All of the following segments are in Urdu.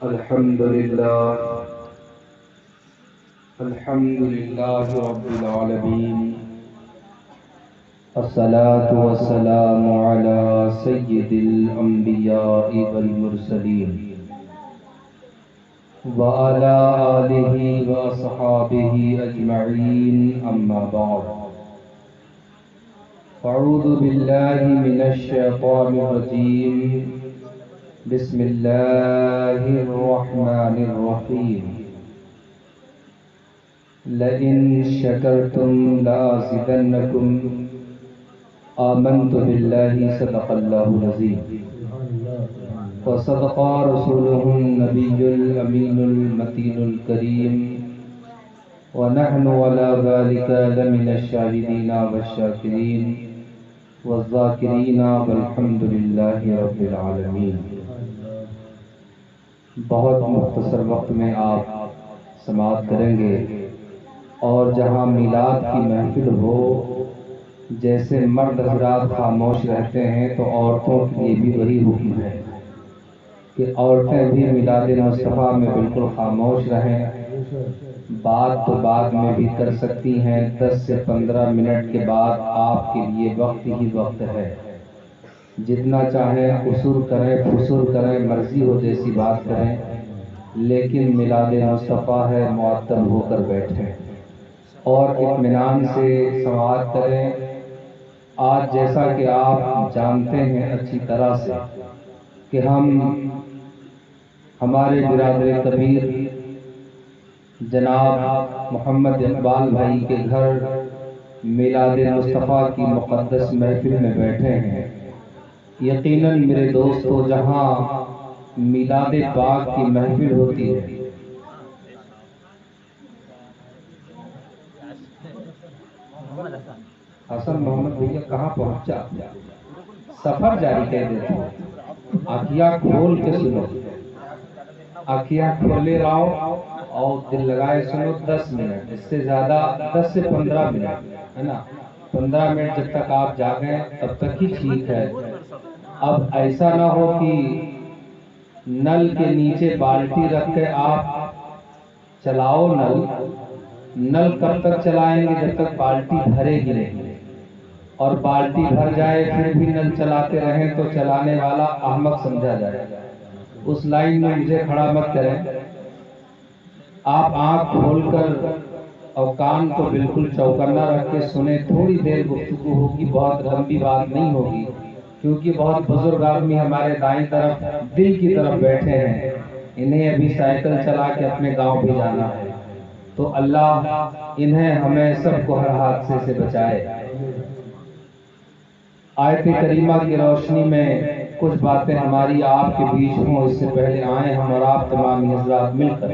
الحمد لله الحمد لله رب العالمين الصلاة والسلام على سيد الأنبياء والمرسلين وعلى آله وأصحابه أجمعين أما بعد أعوذ بالله من الشيطان الرجيم بسم الله الرحمن الرحيم لئن شكرتم لأزيدنكم آمنت بالله صدق الله العظيم وصدق رسوله النبي الأمين المتين الكريم ونحن على ذلك لمن الشاهدين والشاكرين والذاكرين والحمد لله رب العالمين۔ بہت مختصر وقت میں آپ سماعت کریں گے، اور جہاں میلاد کی محفل ہو، جیسے مرد حضرات خاموش رہتے ہیں تو عورتوں کے لیے بھی وہی حکم ہے کہ عورتیں بھی میلاد مصطفیٰ میں بالکل خاموش رہیں۔ بات تو بعد میں بھی کر سکتی ہیں، 10 سے 15 منٹ کے بعد آپ کے لیے وقت ہی وقت ہے، جتنا چاہیں قصور کریں فسور کریں، مرضی ہو جیسی بات کریں، لیکن میلاد مصطفیٰ ہے، معطل ہو کر بیٹھیں اور اطمینان سے سماعت کریں۔ آج جیسا کہ آپ جانتے ہیں اچھی طرح سے کہ ہمارے برادر کبیر جناب محمد اقبال بھائی کے گھر میلاد مصطفیٰ کی مقدس محفل میں بیٹھے ہیں۔ یقیناً میرے دوستو، جہاں میلاد پاک کی محفل ہوتی ہے، حسن محمد بھیا کہاں پہنچا؟ سفر جاری کر دیتا ہوں۔ آنکھیاں کھول کے سنو، آنکھیاں کھولے رہو اور دل لگائے سنو۔ 10 منٹ، اس سے زیادہ 10 سے 15 منٹ ہے نا، 15 منٹ جب تک آپ جاگیں تب تک ہی ٹھیک ہے۔ اب ایسا نہ ہو کہ نل کے نیچے بالٹی رکھ کے آپ چلاؤ نل کب تک چلائیں گے؟ جب تک بالٹی بھرے گی نہیں، اور بالٹی بھر جائے پھر بھی نل چلاتے رہیں تو چلانے والا احمق سمجھا جائے۔ اس لائن میں مجھے کھڑا مت کریں۔ آپ آنکھ کھول کر اور کان کو بالکل چوکنا رکھ کے سنیں۔ تھوڑی دیر گفتگو ہوگی، بہت لمبی بات نہیں ہوگی، کیونکہ بہت بزرگ آدمی ہمارے دائیں طرف دل کی طرف بیٹھے ہیں، انہیں ابھی سائیکل چلا کے اپنے گاؤں بھی جانا ہے، تو اللہ انہیں ہمیں سب کو ہر حادثے سے بچائے۔ آیت کریمہ کی روشنی میں کچھ باتیں ہماری آپ کے بیچ ہوں۔ اس سے پہلے آئیں ہم اور آپ تمام حضرات مل کر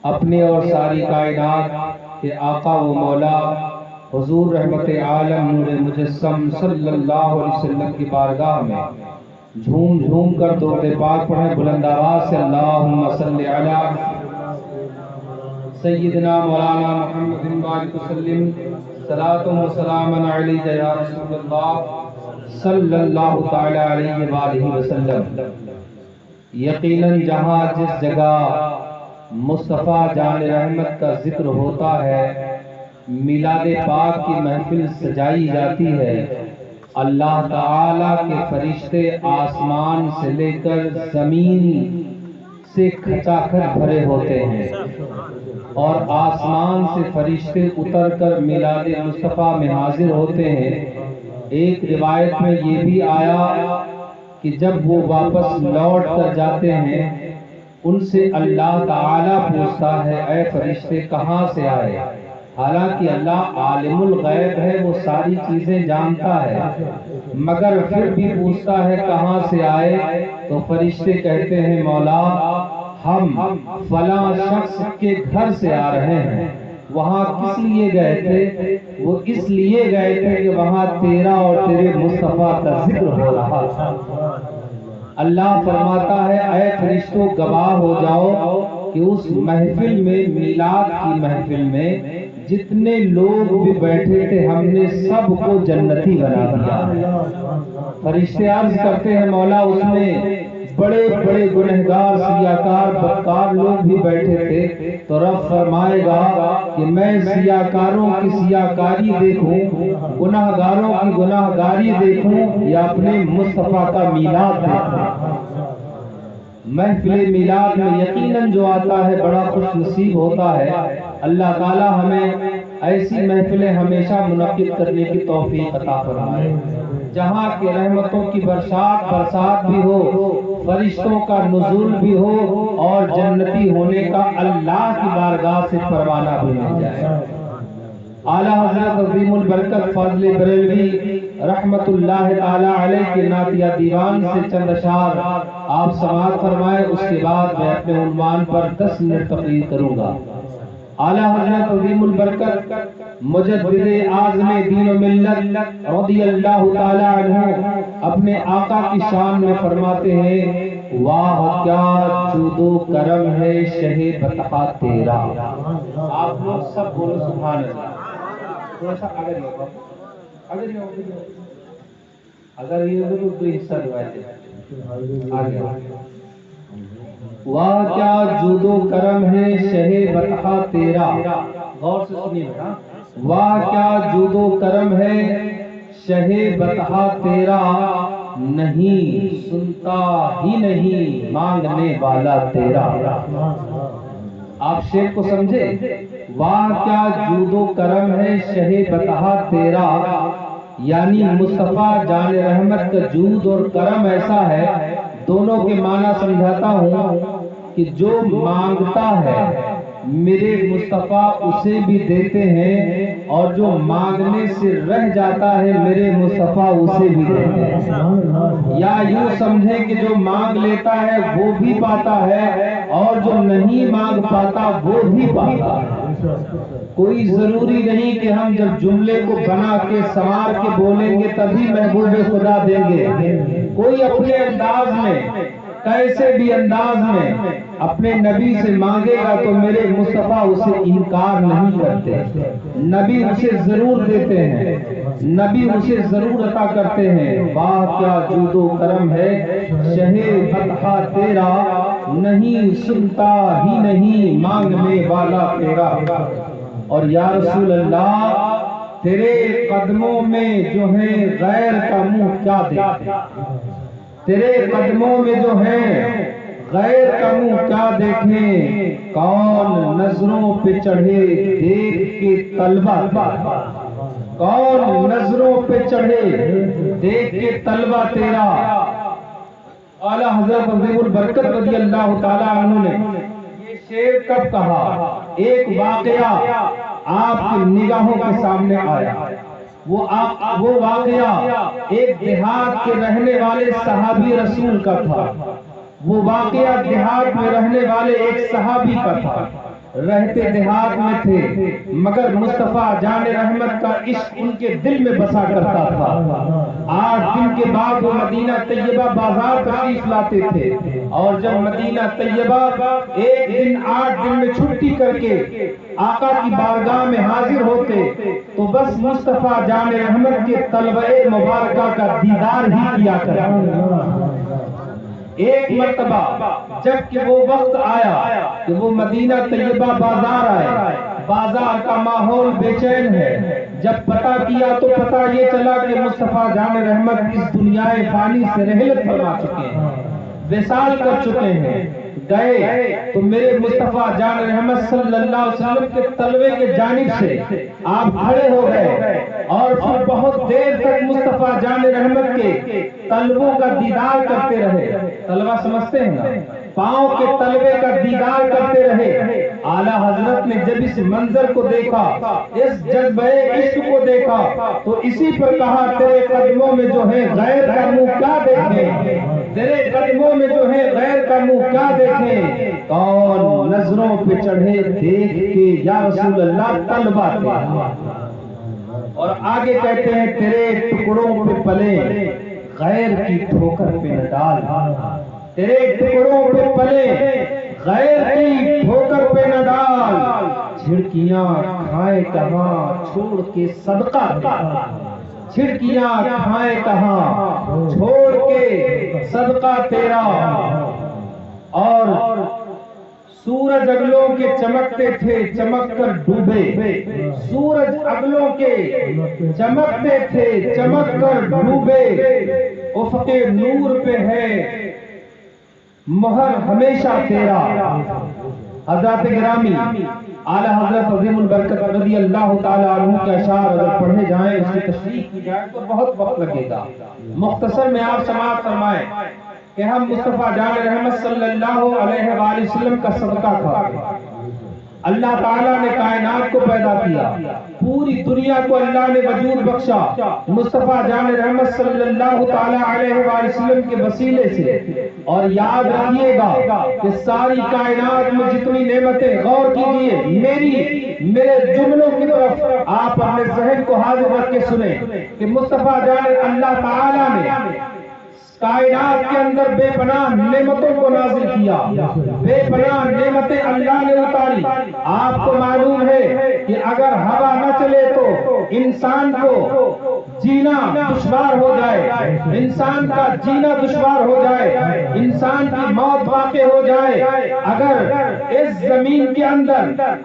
اپنے اور ساری کائنات کے آقا و مولا حضور رحمت عالم نور مجسم صلی اللہ علیہ وسلم کی بارگاہ میں جھوم جھوم کر درود پاک پڑھیں بلند آواز سے۔ اللہم صلی علی سیدنا مولانا محمد وآلہ وسلم، صلاۃ و سلام علیک یا رسول اللہ صلی اللہ تعالی علیہ وآلہ وسلم۔ یقیناً جہاں جس جگہ مصطفیٰ جان رحمت کا ذکر ہوتا ہے، میلاد پاک کی محفل سجائی جاتی ہے، اللہ تعالیٰ کے فرشتے آسمان سے لے کر زمین سے کھچا کھچ بھرے ہوتے ہیں، اور آسمان سے فرشتے اتر کر میلاد مصطفیٰ میں حاضر ہوتے ہیں۔ ایک روایت میں یہ بھی آیا کہ جب وہ واپس لوٹ کر جاتے ہیں، ان سے اللہ تعالیٰ پوچھتا ہے اے فرشتے کہاں سے آئے؟ حالانکہ اللہ عالم الغیب ہے، وہ ساری چیزیں جانتا ہے، مگر پھر بھی پوچھتا ہے کہاں سے آئے؟ تو فرشتے کہتے ہیں مولا ہم فلاں شخص کے گھر سے آ رہے ہیں۔ وہاں کس لیے گئے تھے؟ وہ اس لیے گئے تھے کہ وہاں تیرا اور تیرے مصطفیٰ کا ذکر ہو رہا تھا۔ اللہ فرماتا ہے اے فرشتوں گواہ ہو جاؤ کہ اس محفل میں، میلاد کی محفل میں جتنے لوگ بھی بیٹھے تھے ہم نے سب کو جنتی بنا دیا۔ فرشتے عرض کرتے ہیں مولا اس میں بڑے بڑے گنہگار سیاکار بعد لوگ بھی بیٹھے تھے تو رب فرمائے گا کہ میں سیاکاروں کی سیاکاری دیکھوں، گناہ گاروں کی گناہ گاری دیکھوں یا اپنے مصطفیٰ کا میلاد دیکھوں۔ محفل میلاد میں یقیناً جو آتا ہے بڑا خوش نصیب ہوتا ہے۔ اللہ تعالی ہمیں ایسی محفلیں ہمیشہ منعقد کرنے کی توفیق عطا فرمائے جہاں کی رحمتوں کی برسات بھی ہو، فرشتوں کا نزول بھی ہو اور جنتی ہونے کا اللہ کی بارگاہ سے پروانہ بھی مل جائے۔ اعلیٰ حضرت عظیم البرکت فاضل بریلوی رحمت اللہ تعالی علیہ کے نعتیہ دیوان سے چند اشعار آپ سماعت فرمائے، اس کے بعد میں اپنے عنوان پر 10 منٹ تقریر کروں گا۔ اعلیٰ حضرت عظیم البرکت مجدد اعظم دین و ملت رضی اللہ تعالی عنہ اپنے آقا کی شان میں فرماتے ہیں، واہ کیا جود و کرم ہے شہ بطحہ تیرا۔ آپ لوگ سب بولو سبحان اللہ۔ تھوڑا سا اگر یہ ہوگا اگر یہ ہوگا تو حصہ روایت آگے۔ واہ کیا جود و کرم ہے شہ بطحہ تیرا، غور سے سنیے بیٹا، واہ کیا جود و کرم ہے شہ بطحہ تیرا، نہیں سنتا ہی نہیں مانگنے والا تیرا۔ آپ شعر کو سمجھے، واہ کیا جود و کرم ہے شہ بطحہ تیرا، یعنی مصطفیٰ جان رحمت کا جود اور کرم ایسا ہے، دونوں کے معنی سمجھاتا ہوں کہ جو مانگتا ہے میرے مصطفیٰ اسے بھی دیتے ہیں، اور جو مانگنے سے رہ جاتا ہے میرے مصطفیٰ اسے بھی دیتے ہیں۔ یا یوں سمجھیں کہ جو مانگ لیتا ہے وہ بھی پاتا ہے، اور جو نہیں مانگ پاتا وہ بھی پاتا ہے۔ کوئی ضروری نہیں کہ ہم جب جملے کو بنا کے سنوار کے بولیں گے تبھی محبوب خدا دیں گے۔ کوئی اپنے انداز میں، کیسے بھی انداز میں اپنے نبی سے مانگے گا تو میرے مصطفیٰ اسے انکار نہیں کرتے، نبی اسے ضرور دیتے ہیں، نبی اسے ضرور عطا کرتے ہیں۔ واہ کیا جود و کرم ہے شہ بطحہ تیرا، نہیں سنتا ہی نہیں مانگنے والا تیرا۔ اور یا رسول اللہ تیرے قدموں میں جو ہے غیر کا منہ کیا دیکھے، تیرے قدموں میں جو ہے غیر کا منہ کیا دیکھیں، کون نظروں پہ چڑھے دیکھ کے طلبہ، کون نظروں پہ چڑھے دیکھ کے طلبہ تیرا۔ اعلیٰ حضرت عظیم البرکت رضی اللہ تعالی عنہ نے یہ شعر کب کہا؟ ایک واقعہ آپ کی نگاہوں کے سامنے آیا، وہ واقعہ ایک دیہات کے رہنے والے صحابی رسول کا تھا، وہ واقعہ دیہات میں رہنے والے ایک صحابی کا تھا، رہتے دیہات میں تھے مگر مصطفیٰ جان رحمت کا عشق ان کے دل میں بسا کرتا تھا۔ 8 دن کے بعد وہ مدینہ طیبہ بازار تشریف لاتے تھے، اور جب مدینہ طیبہ ایک دن 8 دن میں چھٹی کر کے آقا کی بارگاہ میں حاضر ہوتے تو بس مصطفیٰ جان رحمت کے طلبہ مبارکہ کا دیدار ہی کیا کرتے۔ ایک مرتبہ جب کہ وہ وقت آیا کہ وہ مدینہ طیبہ بازار آئے، بازار کا ماحول بے چین ہے، جب پتہ کیا تو پتہ یہ چلا کہ مصطفیٰ جان رحمت اس دنیا فانی سے رحلت فرما چکے ہیں، وصال کر چکے ہیں۔ گئے تو میرے مصطفیٰ جان رحمت صلی اللہ علیہ وسلم کے طلبے کے جانب سے آپ کھڑے ہو گئے، اور پھر بہت دیر تک مصطفیٰ جان رحمت کے طلبوں کا دیدار کرتے رہے۔ طلبہ سمجھتے ہیں نا، پاؤں کے طلبے کا دیدار کرتے رہے۔ اعلیٰ حضرت نے جب اس منظر کو دیکھا، اس جذبہ عشق کو دیکھا تو اسی پر کہا، تیرے قدموں میں جو ہے غیر کا منہ کیا دیکھیں، تیرے قدموں میں جو ہے غیر کا منہ کیا دیکھیں، کون نظروں پہ چڑھے دیکھ کے یا رسول اللہ طلبہ تھے۔ اور آگے کہتے ہیں، تیرے ٹکڑوں پہ پلے غیر کی ٹھوکر پہ نہ ڈال، تیرے ٹکڑوں پہ پلے غیر کی ٹھوکر پہ نہ ڈال، جھڑکیاں کھائے کہاں چھوڑ کے صدقہ تیرا، جھڑکیاں کھائے کہاں چھوڑ کے صدقہ تیرا، اور سورج اگلوں کے چمکتے تھے چمک کر ڈوبے، سورج اگلوں کے چمکتے تھے چمک کر ڈوبے، افق نور پہ ہے مہر ہمیشہ تیرا۔ حضرات گرامی، اعلی حضرت عظیم البرکت رضی اللہ تعالی عنہ کے اشعار اگر پڑھے جائیں، اس کی تشریح کی جائے تو بہت وقت لگے گا۔ مختصر میں آپ سماعت فرمائیں کہ ہم مصطفیٰ جان رحمت صلی اللہ علیہ وآلہ وسلم کا صدقہ کھاتے ہیں۔ اللہ تعالیٰ نے کائنات کو پیدا کیا، پوری دنیا کو اللہ نے وجود بخشا مصطفیٰ جان رحمت صلی اللہ تعالیٰ علیہ وآلہ وسلم کے وسیلے سے۔ اور یاد رکھیے گا کہ ساری کائنات میں جتنی نعمتیں، غور کیجئے میرے جملوں کی طرف آپ اپنے ذہن کو حاضر رکھ کے سنیں کہ مصطفیٰ جان اللہ تعالیٰ نے کائنات کے اندر بے پناہ نعمتوں کو نازل کیا، بے پناہ نعمتیں اللہ نے اتاری۔ آپ کو معلوم ہے کہ اگر ہوا نہ چلے تو انسان کو جینا دشوار ہو جائے، انسان کا جینا دشوار ہو جائے، انسان کی موت واقع ہو جائے۔ اگر اس زمین کے اندر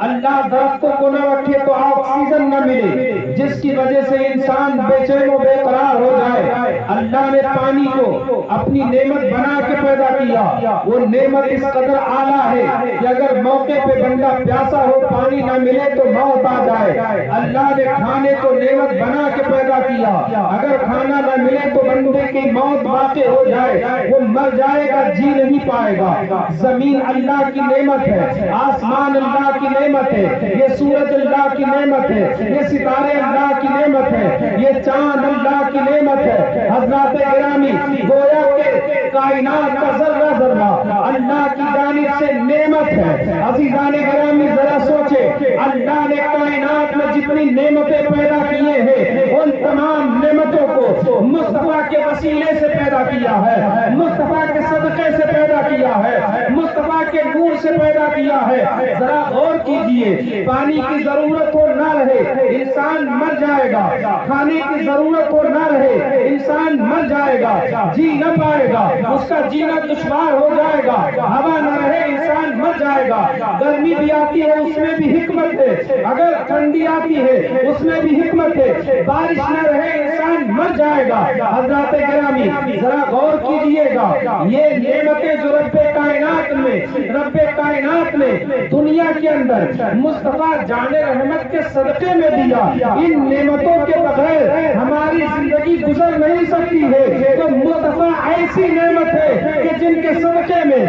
اللہ درختوں کو نہ رکھے تو آکسیجن نہ ملے، جس کی وجہ سے انسان بے چین و بے قرار ہو جائے۔ اللہ نے پانی کو اپنی نعمت بنا کے پیدا کیا، وہ نعمت اس قدر اعلیٰ ہے کہ اگر موقع پہ بندہ پیاسا ہو، پانی نہ ملے تو موت آ جائے۔ اللہ نے کھانے کو نعمت بنا کے پیدا کیا، اگر کھانا نہ ملے تو بندے کی موت واقع ہو جائے، وہ مر جائے گا، جی نہیں پائے گا۔ زمین اللہ کی نعمت ہے، آسمان اللہ کی نعمت ہے، یہ سورج اللہ کی نعمت ہے، یہ ستارے اللہ کی نعمت ہے، یہ چاند اللہ کی نعمت ہے۔ حضرات گرامی، گویا کہ کائنات کا ذرہ ذرہ اللہ کی جانب سے نعمت ہے۔ عزیزان گرامی ذرا سوچے، اللہ نے کائنات میں جتنی نعمتیں پیدا کیے ہیں، ان تمام نعمتوں کو مصطفیٰ کے وسیلے سے پیدا کیا ہے، مصطفیٰ کے صدقے سے پیدا کیا ہے، مصطفیٰ کے نور سے پیدا کیا ہے۔ ذرا غور کیجئے، پانی کی ضرورت ہو نہ رہے انسان مر جائے گا، کھانے کی ضرورت ہو نہ رہے انسان مر جائے گا، جی نہ پائے گا، اس کا جینا دشوار ہو جائے گا، ہوا نہ رہے انسان مر جائے گا۔ گرمی بھی آتی ہے، اس میں بھی حکمت ہے، اگر ٹھنڈی آتی ہے اس میں بھی حکمت ہے، بارش نہ رہے انسان مر جائے گا۔ حضرات گرامی، ذرا غور کیجئے گا، یہ نعمتیں جو رب کائنات نے دنیا کے اندر مصطفیٰ جان رحمت کے صدقے میں دیا، ان نعمتوں کے بغیر ہماری زندگی گزر نہیں سکتی ہے۔ تو مصطفیٰ ایسی نعمت ہے کہ جن کے صدقے میں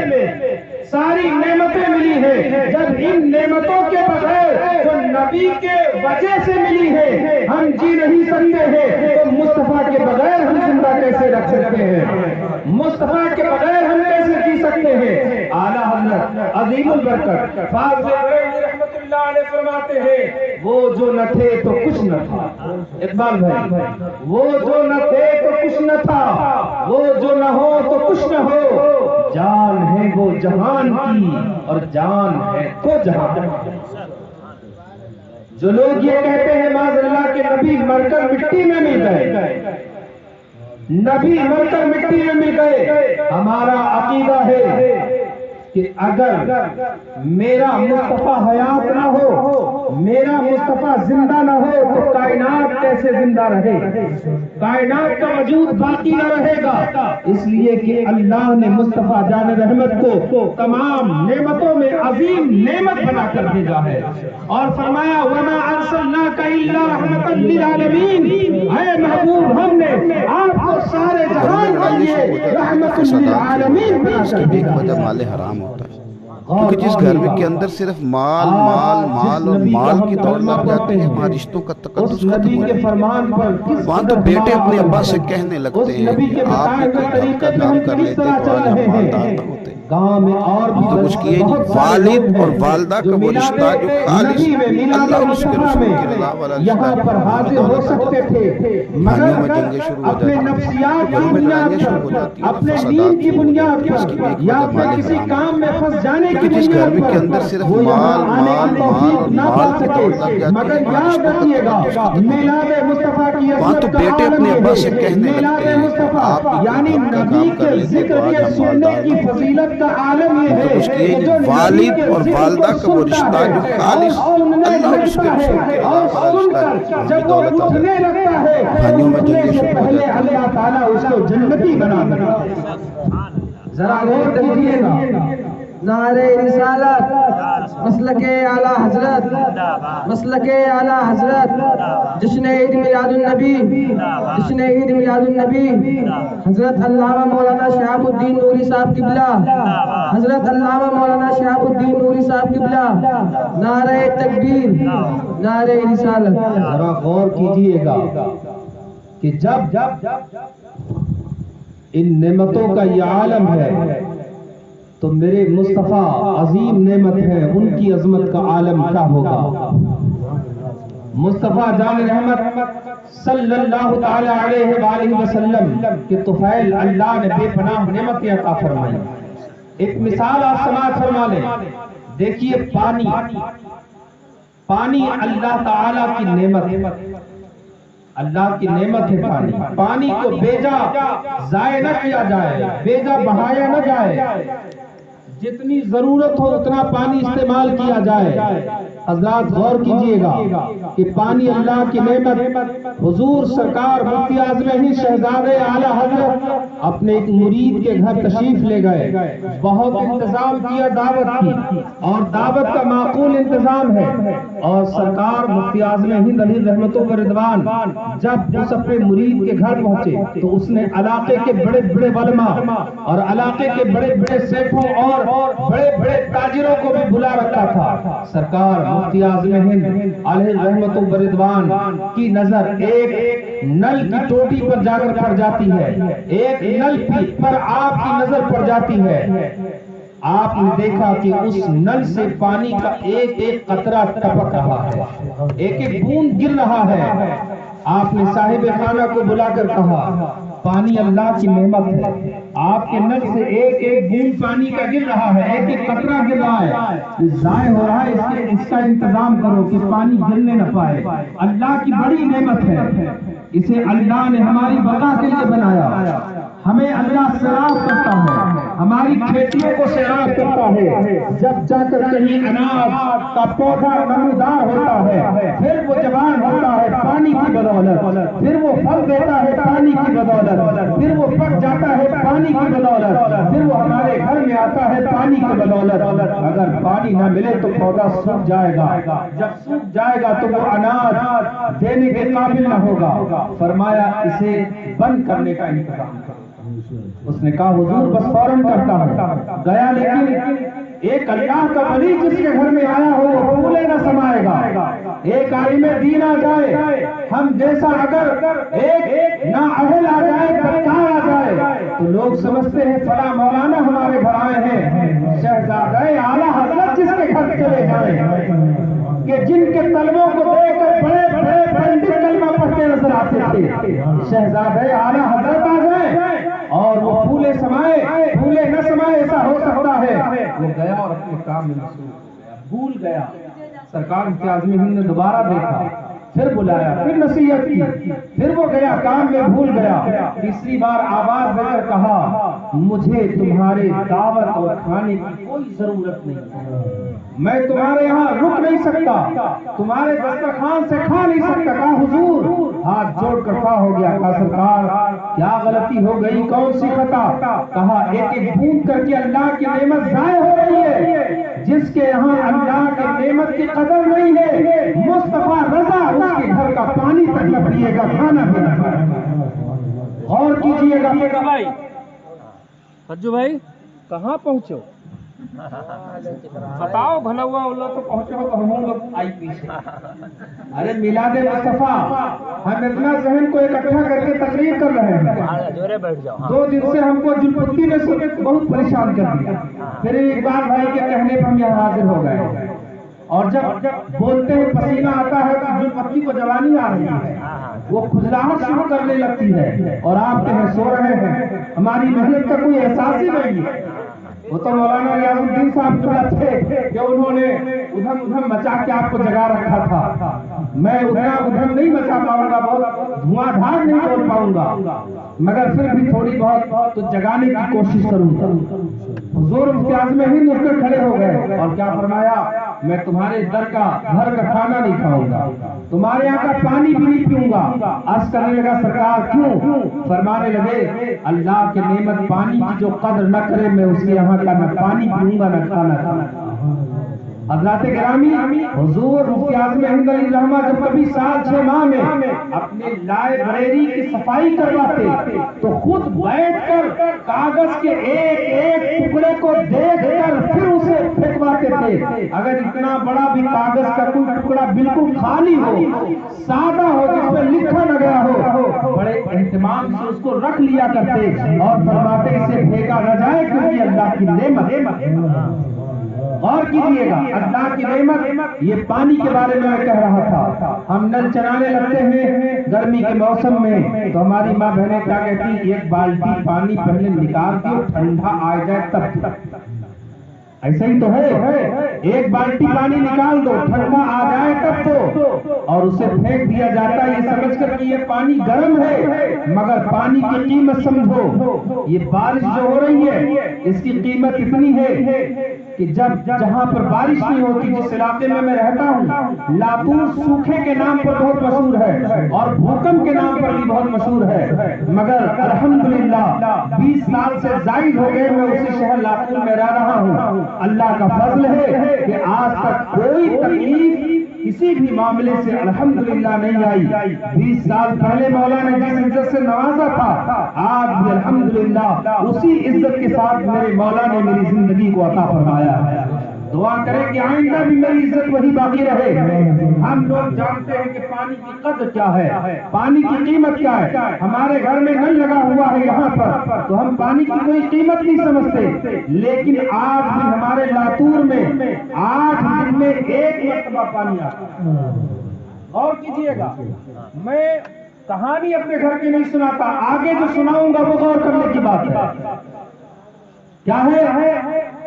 ساری نعمتیں ملی ہیں، جب ان نعمتوں کے بغیر جو نبی کے وجہ سے ملی ہے ہم جی نہیں سکتے ہیں، تو مصطفیٰ کے بغیر ہم زندہ کیسے رکھ سکتے ہیں؟ مصطفیٰ کے بغیر ہم کیسے جی سکتے ہیں؟ اعلیٰ حضرت عظیم البرکت فاضل رحمت اللہ علیہ فرماتے ہیں، وہ جو نہ تھے تو کچھ نہ تھا۔ اقبال بھائی، وہ جو نہ تھے تو کچھ نہ تھا، وہ جو نہ ہو تو کچھ نہ ہو، جان ہے وہ جہان کی اور جان ہے تو جہان۔ جو لوگ یہ کہتے ہیں معاذ اللہ کے نبی مر کر مٹی میں مل گئے، نبی مر کر مٹی میں مل گئے، ہمارا عقیدہ ہے کہ اگر میرا مصطفیٰ حیات نہ ہو، میرا مصطفیٰ زندہ نہ ہو تو کائنات کیسے زندہ رہے؟ کائنات کا وجود باقی نہ رہے گا، اس لیے کہ اللہ نے مصطفیٰ جان رحمت کو تمام نعمتوں میں عظیم نعمت بنا کر بھیجا ہے، اور فرمایا وَمَا أَرْسَلْنَاكَ إِلَّا رَحْمَةً لِّلْعَالَمِينَ، اے محبوب ہم نے آپ کو سارے جہان کے لیے رحمت للعالمین بنا کر بھیجا۔ کیونکہ جس گھر کے اندر صرف مال مال مال اور مال کی دوڑ لگ جاتی ہے، وہاں رشتوں کا تقدس ختم ہو جاتا ہے۔ وہاں تو بیٹے اپنے ابا سے کہنے لگتے ہیں کہ آپ بھی کوئی کام کر لیتے تو آج ہم مالدار نہ ہوتے۔ گاؤں میں اور بھی تو کچھ کیے نہیں، والد اور والدہ کا وہ رشتہ جو خالص اللہ اور اس کے رسول کی رضا والا یہاں پر حاضر ہو سکتے تھے، مگر اپنے نفسیات کی بنیاد پر، اپنے دین کی بنیاد پر، یا پھر کسی کام میں پھنس جانے کی بنیاد پر، کے اندر صرف وہ مال یہاں مال آنے کی توفیق نہ پا مال کی دوڑ لگ سکے۔ جاتی مگر ہے، یاد رکھیے گا، میلاد مصطفیٰ کی وہاں تو عظمت کا بیٹے اپنے ابا سے عالم کہنے ہے، لگتے میلاد ہیں مصطفیٰ آپ بھی یعنی کوئی نبی کام کر کے لیتے ذکر تو آج کے ہم سننے مالدار کی نہ ہوتے۔ فضیلت کا عالم یہ ہے اس کی کہ جو والد اور والدہ کا وہ رشتہ جو خالص اللہ اور اس کے رسول کے رشتہ جب وہ اٹھنے لگتا ہے بھائیوں میں اٹھنے جنگی سے شروع ہو پہلے جاتی ہے۔ اللہ تعالیٰ اس کو جنتی بنا دیتا ہے۔ ذرا غور کیجیے گا، نعرہ رسالت، مسلک اعلیٰ حضرت، مسلک اعلیٰ حضرت، جشن عید میلاد النبی، جشن عید میلاد النبی، حضرت علامہ مولانا شہاب الدین نوری صاحب قبلہ، حضرت علامہ مولانا شہاب الدین نوری صاحب قبلہ، نعرہ تکبیر، نعرہ رسالت۔ ذرا غور کیجیے گا کہ جب ان نعمتوں کا یہ عالم ہے تو میرے مصطفیٰ عظیم نعمت ہے، ان کی عظمت کا عالم کیا ہوگا؟ مصطفیٰ جان رحمت صلی اللہ تعالی علیہ وآلہ وسلم کے طفیل اللہ نے بے پناہ نعمتیں عطا فرمائی۔ ایک مثال آپ سماعت فرما لیں، دیکھیے پانی اللہ تعالی کی نعمت، اللہ کی نعمت ہے پانی۔ پانی کو بیجا ضائع نہ کیا جائے، بیجا بہایا نہ جائے، جتنی ضرورت ہو اتنا پانی استعمال کیا جائے۔ حضرات غور کیجئے گا کہ پانی اللہ کی نعمت، حضور سرکار مفتی اعظم ہند شہزادے اعلیٰ حضرت اپنے ایک مرید کے گھر تشریف لے گئے، بہت انتظام کیا دعوت کی، اور دعوت کا معقول انتظام ہے، اور سرکار مفتی اعظم ہند علیہ رحمتہ و رضوان جب اس اپنے مرید کے گھر پہنچے تو اس نے علاقے کے بڑے بڑے علماء اور علاقے کے بڑے بڑے سیٹھوں اور بڑے بڑے تاجروں کو بھی بلا رکھا تھا۔ سرکار مفتی اعظم ہند علیہ رحمتہ و رضوان کی نظر ایک نل کی ٹوٹی پر جا کر پڑ جاتی ہے، ایک نل پر آپ کی نظر پڑ جاتی ہے۔ آپ نے دیکھا کہ اس نل سے پانی کا ایک ایک قطرہ ٹپک رہا ہے، ایک ایک بوند گر رہا ہے۔ آپ نے صاحب خانہ کو بلا کر کہا پانی اللہ کی نعمت ہے، آپ کے نل سے ایک ایک بوند پانی کا گر رہا ہے، ایک ایک قطرہ گر رہا ہے، ضائع ہو رہا ہے، اس کا انتظام کرو کہ پانی گرنے نہ پائے۔ اللہ کی بڑی نعمت ہے، اسے اللہ نے ہماری بقا کے لیے بنایا۔ ہمیں اللہ سیراب کرتا ہے، ہماری کھیتیوں کو سیراب کرتا ہے، جب جا کر کہیں اناج کا پودا نمودار ہوتا ہے، پھر وہ جوان ہوتا ہے پانی کی بدولت، پھر وہ پھل دیتا ہے پانی کی بدولت، پھر وہ پک جاتا ہے پانی کی بدولت، پھر وہ ہمارے گھر میں آتا ہے پانی کی بدولت۔ اگر پانی نہ ملے تو پودا سوکھ جائے گا، جب سوکھ جائے گا تو وہ اناج دینے کے قابل نہ ہوگا۔ فرمایا اسے بند کرنے کا انتظام کرو۔ اس نے کہا حضور بس فوراً کرتا ہوں۔ گیا، لیکن ایک اللہ کا ولی جس کے گھر میں آیا ہو وہ پھولے نہ سمائے گا، ایک عالم دین آ جائے، ہم جیسا اگر ایک نااہل آ جائے، بدکار آ جائے تو لوگ سمجھتے ہیں فلاں مولانا ہمارے گھر آئے ہیں۔ شہزادے اعلیٰ حضرت جس کے گھر چلے جائیں کہ جن کے طلبوں کو دیکھ کر بڑے بڑے پنڈت کلمہ پڑھتے نظر آتے تھے، شہزادے اعلیٰ حضرت آ جائیں اور وہ پھولے سمائے، پھولے نہ سمائے، ایسا ہو سکتا ہے۔ وہ گیا اور اپنے کام میں مصروف ہو گیا، بھول گیا۔ سرکار مفتی اعظم ہند نے دوبارہ دیکھا، پھر بلایا، پھر نصیحت کی، پھر وہ گیا کام میں بھول گیا۔ تیسری بار آواز دے کر کہا مجھے تمہارے دعوت اور کھانے کی کوئی ضرورت نہیں، میں تمہارے یہاں رک نہیں سکتا، تمہارے دسترخوان سے کھا نہیں سکتا۔ کہا حضور، ہاتھ جوڑ کر کھڑا ہو گیا، کہا سرکار کیا غلطی ہو گئی، کون سی خطا؟ کہا ایک ایک بوند کر کے اللہ کی نعمت ضائع ہو رہی ہے، جس کے یہاں اللہ کی نعمت کی قدر نہیں ہے، مصطفیٰ رضا اس کے گھر کا پانی تک نہ پیے گا، کھانا بھی نہ کھائے گا۔ غور کیجیے گا بھائی، سجو بھائی کہاں پہنچو؟ بتاؤ بھلا ہوا اللہ تو پہنچو تو ہم لوگ آئی پیچھے۔ ارے میلاد مصطفیٰ ہم اتنا ذہن کو اکٹھا کر کے تقریر کر رہے ہیں، 2 دن سے ہم کو جلپتی نے بہت پریشان کر دیا، پھر اقبال بھائی کے کہنے پر ہم یہاں حاضر ہو گئے، اور جب بولتے ہیں پسینہ آتا ہے تو جلپتی کو جوانی آ رہی ہے، وہ کھجلاہٹ شروع کرنے لگتی ہے، اور آپ کہیں سو رہے ہیں، ہماری محنت کا کوئی احساس ہی نہیں ہے۔ وہ تو مولانا ریاض الدین صاحب جو تھے کہ انہوں نے ادھم مچا کے آپ کو جگا رکھا تھا، میں ادھم نہیں مچا پاؤں گا، بہت دھواں دھار نہیں بول پاؤں گا، مگر پھر بھی تھوڑی بہت تو جگانے کی کوشش کروں گا۔ حضور مفتی اعظم ہند اٹھ کر کھڑے ہو گئے اور کیا فرمایا، میں تمہارے گھر کا کھانا نہیں کھاؤں گا، تمہارے یہاں کا پانی بھی نہیں پیوں گا۔ عرض کرنے لگا سرکار کیوں؟ فرمانے لگے اللہ کے نعمت پانی کی جو قدر نہ کرے میں اس کے یہاں کا نہ پانی پیوں گا نہ کھانا کھانا۔ حضرات گرامی، حضور مفتی اعظم ہند علیہ الرحمہ جب کبھی سال 6 ماہ میں اپنے لائبریری کی صفائی کرواتے تو خود بیٹھ کر کاغذ کے ایک ایک ٹکڑے کو دیکھ کر پھر اسے پھینکواتے تھے۔ اگر اتنا بڑا بھی کاغذ کا کوئی ٹکڑا بالکل خالی ہو، سادہ ہو، جس پہ لکھا نہ گیا ہو، بڑے اہتمام سے اس کو رکھ لیا کرتے اور فرماتے اسے پھینکا نہ جائے کیونکہ اللہ کی نعمت۔ غور کیجئے گا، اللہ کی نعمت، یہ پانی کے بارے میں کہہ رہا تھا۔ ہم نل چلانے لگتے ہیں گرمی کے موسم میں تو ہماری ماں بہنیں کیا کہتی، ایک بالٹی پانی پہلے نکال دو، ٹھنڈا آ جائے تب۔ ایسا ہی تو ہے، ایک بالٹی پانی نکال دو، ٹھنڈا آ جائے تب تو، اور اسے پھینک دیا جاتا ہے یہ سمجھ کر کہ یہ پانی گرم ہے۔ مگر پانی کی قیمت سمجھو، یہ بارش جو ہو رہی ہے اس کی قیمت اتنی ہے کہ جہاں پر بارش نہیں ہوتی، جس علاقے میں میں رہتا ہوں، لاتور سوکھے کے نام پر بہت مشہور ہے اور بھوکم کے نام پر بھی بہت مشہور ہے، مگر الحمدللہ 20 سال سے زائد ہو گئے میں اسی شہر لاتور میں رہ رہا ہوں۔ اللہ کا فضل ہے کہ آج تک کوئی تکلیف کسی بھی معاملے سے الحمدللہ نہیں آئی۔ 20 سال پہلے مولا نے جس عزت سے نوازا تھا، آج بھی الحمدللہ اسی عزت کے ساتھ میرے مولا نے میری زندگی کو عطا فرمایا ہے۔ دعا کریں کہ آئندہ بھی میری عزت وہی باقی رہے۔ ہم لوگ جانتے ہیں کہ پانی کی قدر کیا ہے، پانی کی قیمت کیا ہے۔ ہمارے گھر میں نل لگا ہوا ہے یہاں پر تو ہم پانی کی کوئی قیمت نہیں سمجھتے، لیکن آج بھی ہمارے لاتور میں 8 دن میں 1 مرتبہ پانی آتا ہے۔ غور کیجئے گا، میں کہانی اپنے گھر کی نہیں سناتا، آگے جو سناؤں گا وہ غور کرنے کی بات ہے۔ کیا ہے؟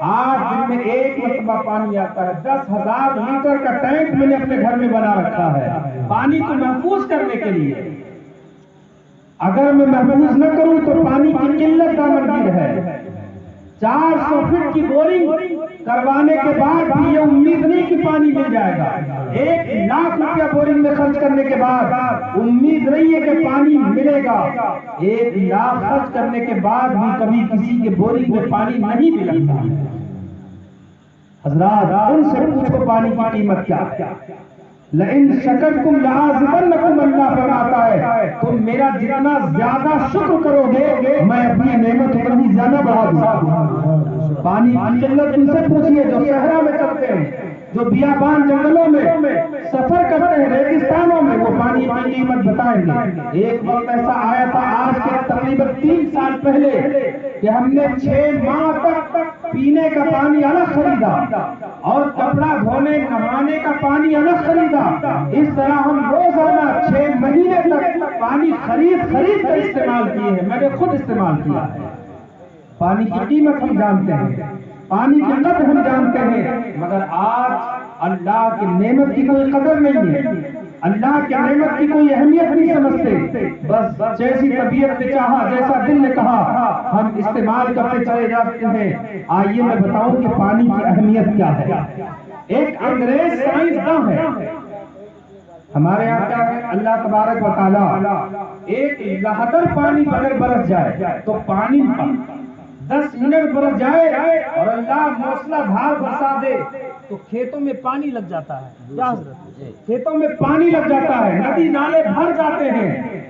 8 دن میں 1 مرتبہ پانی آتا ہے۔ 10,000 لیٹر کا ٹینک میں نے اپنے گھر میں بنا رکھا ہے پانی کو محفوظ کرنے کے لیے۔ اگر میں محفوظ نہ کروں تو پانی کی قلت دامنگیر ہے۔ 400 فٹ کی بورنگ کروانے کے بعد بھی یہ امید نہیں کہ پانی مل جائے گا۔ 1 لاکھ روپیہ بورنگ میں خرچ کرنے کے بعد امید نہیں ہے کہ پانی ملے گا۔ 1 لاکھ خرچ کرنے کے بعد بھی کبھی کسی کے بورنگ میں پانی نہیں ملتا۔ حضرات ان سے پوچھو پانی کی قیمت کیا ہے۔ لئن شکرتم لازیدنکم، اللہ فرماتا ہے تم میرا جتنا زیادہ شکر کرو گے میں اپنی نعمت اتنی زیادہ بڑھا دوں گا۔ پانی کی قلت ان سے پوچھئے جو صحرا میں چلتے ہیں، جو بیابان جنگلوں میں سفر کرتے ہیں، ریگستانوں میں، وہ پانی کی قیمت بتائیں گے۔ ایک وقت ایسا آیا تھا آج کے تقریباً 3 سال پہلے کہ ہم نے 6 ماہ تک پینے کا پانی الگ خریدا اور کپڑا دھونے نہانے کا پانی الگ خریدا۔ اس طرح ہم روزانہ 6 مہینے تک پانی خرید کر استعمال کیے ہیں، میں نے خود استعمال کیا ہے۔ پانی کی قیمت ہم جانتے ہیں، پانی کی قدر ہم جانتے ہیں، مگر آج اللہ کی نعمت کی کوئی قدر نہیں ہے، اللہ کی نعمت کی کوئی اہمیت نہیں سمجھتے۔ بس جیسی طبیعت نے چاہا، جیسا دل نے کہا ہم استعمال کرتے چلے جاتے ہیں۔ آئیے میں بتاؤں کہ پانی کی اہمیت کیا ہے۔ ایک انگریز سائنسداں ہے، ہمارے یہاں کیا ہے، اللہ تبارک و تعالی ایک لہدر پانی اگر برس جائے تو پانی 10 منٹ برس جائے اور اللہ موسلا دھار برسا دے تو کھیتوں میں پانی لگ جاتا ہے۔ کیا حضرت؟ کھیتوں میں پانی لگ جاتا ہے، ندی نالے بھر جاتے ہیں۔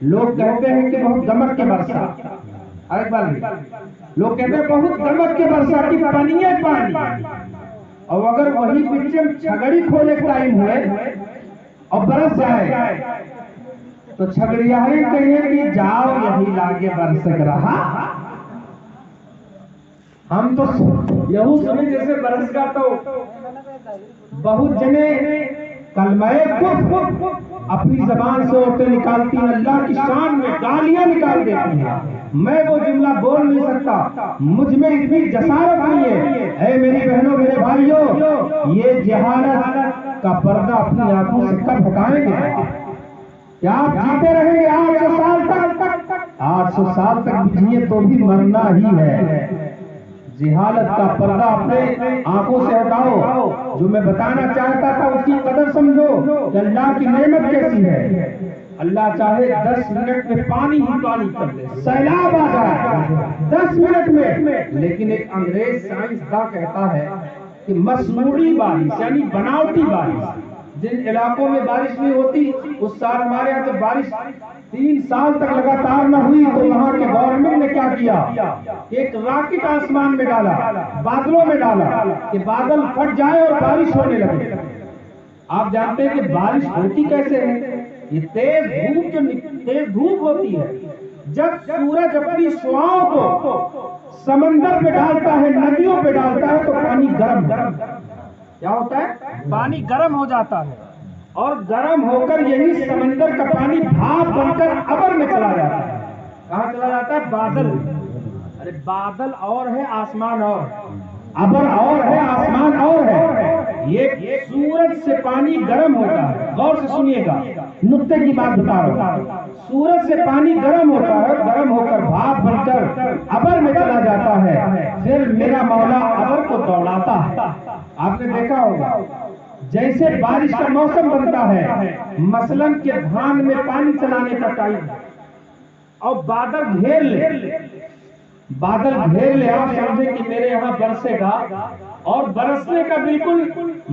لوگ کہتے ہیں کہ بہت دمک کے برسا، لوگ کہتے ہیں بہت دمک کے برسا کی پانی ہے پانی، اور اگر وہی پیچھے چھگڑی کھولے ٹائم ہوئے اور برس جائے تو چھگڑیاں کہیں کہ جاؤ یہی لاگے برسک رہا۔ ہم تو یہو سمجھ جیسے برس گا تو بہت جنے کلمہ کفر اپنی زبان سے عورتیں نکالتی ہیں، اللہ کی شان میں گالیاں نکال دیتی ہیں۔ میں وہ جملہ بول نہیں سکتا، مجھ میں اتنی جسارت نہیں ہے۔ اے میری بہنوں میرے بھائیوں، یہ جہالت کا پردہ اپنی آنکھوں سے کب ہٹائیں گے؟ کیا آپ جیتے رہیں گے 800 سال تک 800 سال تک جیے تو بھی مرنا ہی ہے۔ جہالت کا پردہ اپنے آنکھوں سے ہٹاؤ، جو میں بتانا چاہتا تھا اس کی قدر سمجھو کہ اللہ کی نعمت کیسی ہے۔ اللہ چاہے 10 منٹ میں پانی ہی پانی کر دے، سیلاب آ جائے 10 منٹ میں، لیکن ایک انگریز سائنسداں کہتا ہے کہ مصنوعی بارش یعنی بناوٹی بارش، جن علاقوں میں بارش نہیں ہوتی، اس سال ہمارے یہاں جب بارش 3 سال تک لگاتار نہ ہوئی تو وہاں کے گورنمنٹ نے کیا کیا، ایک راکٹ آسمان میں ڈالا، بادلوں میں ڈالا کہ بادل پھٹ جائے اور بارش ہونے لگے۔ آپ جانتے ہیں کہ بارش ہوتی کیسے ہے؟ یہ تیز دھوپ ہوتی ہے، جب سورج اپنی شعاؤں کو سمندر پہ ڈالتا ہے، ندیوں پہ ڈالتا ہے تو پانی گرم کیا ہوتا ہے؟ پانی گرم ہو جاتا ہے، اور گرم ہو کر یہی سمندر کا پانی بھاپ بن کر ابر میں چلا جاتا ہے۔ کہاں چلا جاتا ہے؟ بادل۔ ارے بادل اور ہے، آسمان اور، ابر اور ہے، آسمان اور ہے۔ یہ سورج سے پانی گرم ہوتا ہے، غور سے سنیے گا، نقطے کی بات بتا رہا ہوں۔ سورج سے پانی گرم ہوتا ہے، گرم ہو کر بھاپ بن کر ابر میں چلا جاتا ہے، پھر میرا مولا ابر کو دوڑاتا ہے۔ آپ نے دیکھا ہوگا جیسے بارش کا موسم بنتا ہے، مثلاً کہ دھان میں پانی چلانے کا ٹائم اور بادل گھیر لے، آپ سمجھیں کہ میرے یہاں برسے گا اور برسنے کا بالکل